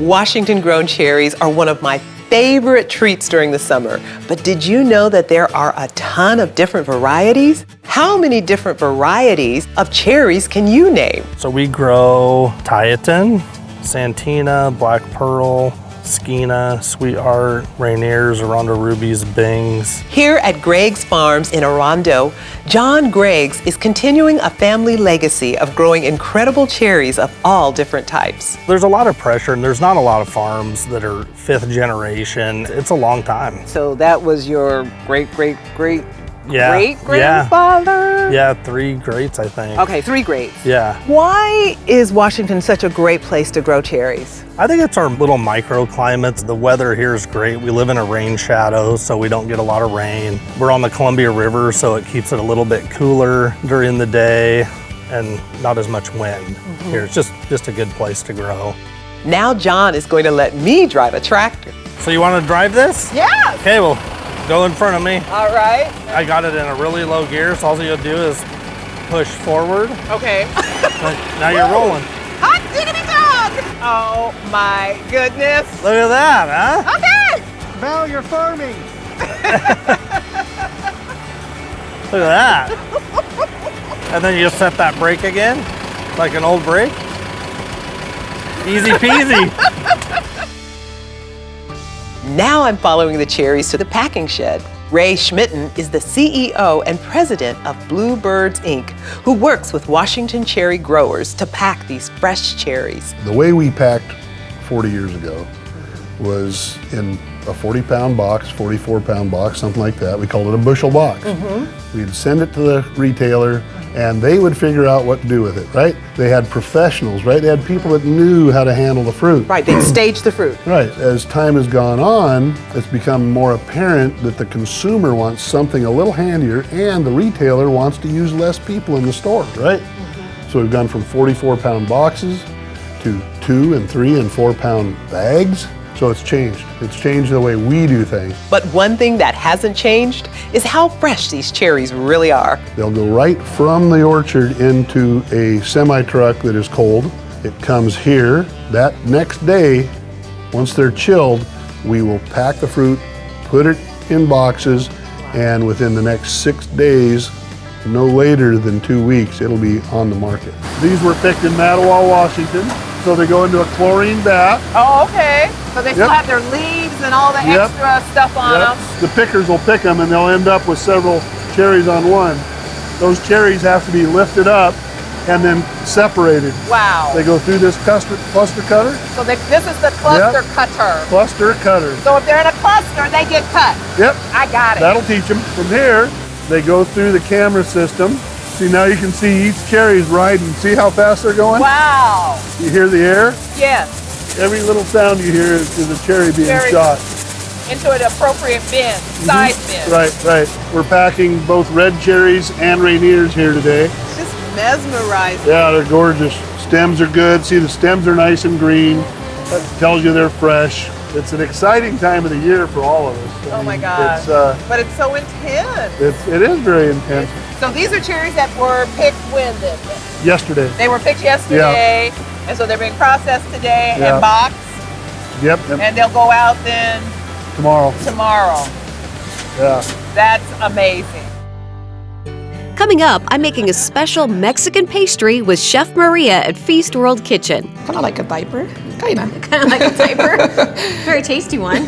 Washington-grown cherries are one of my favorite treats during the summer. But did you know that there are a ton of different varieties? How many different varieties of cherries can you name? So we grow Tieton, Santina, Black Pearl, Skeena, Sweetheart, Rainiers, Arrondo Rubies, Bings. Here at Gregg's Farms in Arrondo, John Gregg's is continuing a family legacy of growing incredible cherries of all different types. There's a lot of pressure and there's not a lot of farms that are 5th generation. It's a long time. So that was your great-grandfather? Yeah, 3 greats, I think. Okay, 3 greats. Yeah. Why is Washington such a great place to grow cherries? I think it's our little microclimates. The weather here is great. We live in a rain shadow, so we don't get a lot of rain. We're on the Columbia River, so it keeps it a little bit cooler during the day and not as much wind here. It's just a good place to grow. Now John is going to let me drive a tractor. So you want to drive this? Yes! Okay, well, go in front of me. All right. I got it in a really low gear, so all you'll do is push forward. Okay. Now you're rolling. Hot diggity dog! Oh my goodness. Look at that, huh? Okay. Val, you're farming. Look at that. And then you just set that brake again, like an old brake. Easy peasy. Now I'm following the cherries to the packing shed. Ray Schmitten is the CEO and president of Bluebirds Inc., who works with Washington cherry growers to pack these fresh cherries. The way we packed 40 years ago was in a 40-pound box, 44-pound box, something like that. We called it a bushel box. We'd send it to the retailer and they would figure out what to do with it, right? They had professionals, right? They had people that knew how to handle the fruit. Right, they'd stage the fruit. Right, as time has gone on, it's become more apparent that the consumer wants something a little handier and the retailer wants to use less people in the store, right? So we've gone from 44-pound boxes to 2 and 3 and 4-pound bags. So it's changed. It's changed the way we do things. But one thing that hasn't changed is how fresh these cherries really are. They'll go right from the orchard into a semi-truck that is cold. It comes here. That next day, once they're chilled, we will pack the fruit, put it in boxes, and within the next 6 days, no later than 2 weeks, it'll be on the market. These were picked in Mattawa, Washington. So they go into a chlorine bath. Oh, okay. So they still have their leaves and all the extra stuff on them. The pickers will pick them and they'll end up with several cherries on one. Those cherries have to be lifted up and then separated. Wow. They go through this cluster cutter. So this is the cluster cutter. Cluster cutter. So if they're in a cluster, they get cut. Yep. I got it. That'll teach them. From here, they go through the camera system. See, now you can see each cherry's riding. See how fast they're going? Wow. You hear the air? Yes. Every little sound you hear is a cherry being shot. Into an appropriate bin, size bin. Right. We're packing both red cherries and Rainiers here today. It's just mesmerizing. Yeah, they're gorgeous. Stems are good. See, the stems are nice and green. That tells you they're fresh. It's an exciting time of the year for all of us. Oh my God. But it's so intense. It is very intense. So these are cherries that were picked when then? Yesterday. They were picked yesterday, and so they're being processed today and boxed. Yep. And they'll go out then tomorrow. Yeah. That's amazing. Coming up, I'm making a special Mexican pastry with Chef Maria at Feast World Kitchen. Kind of like a diaper. Kind of like a diaper. Very tasty one.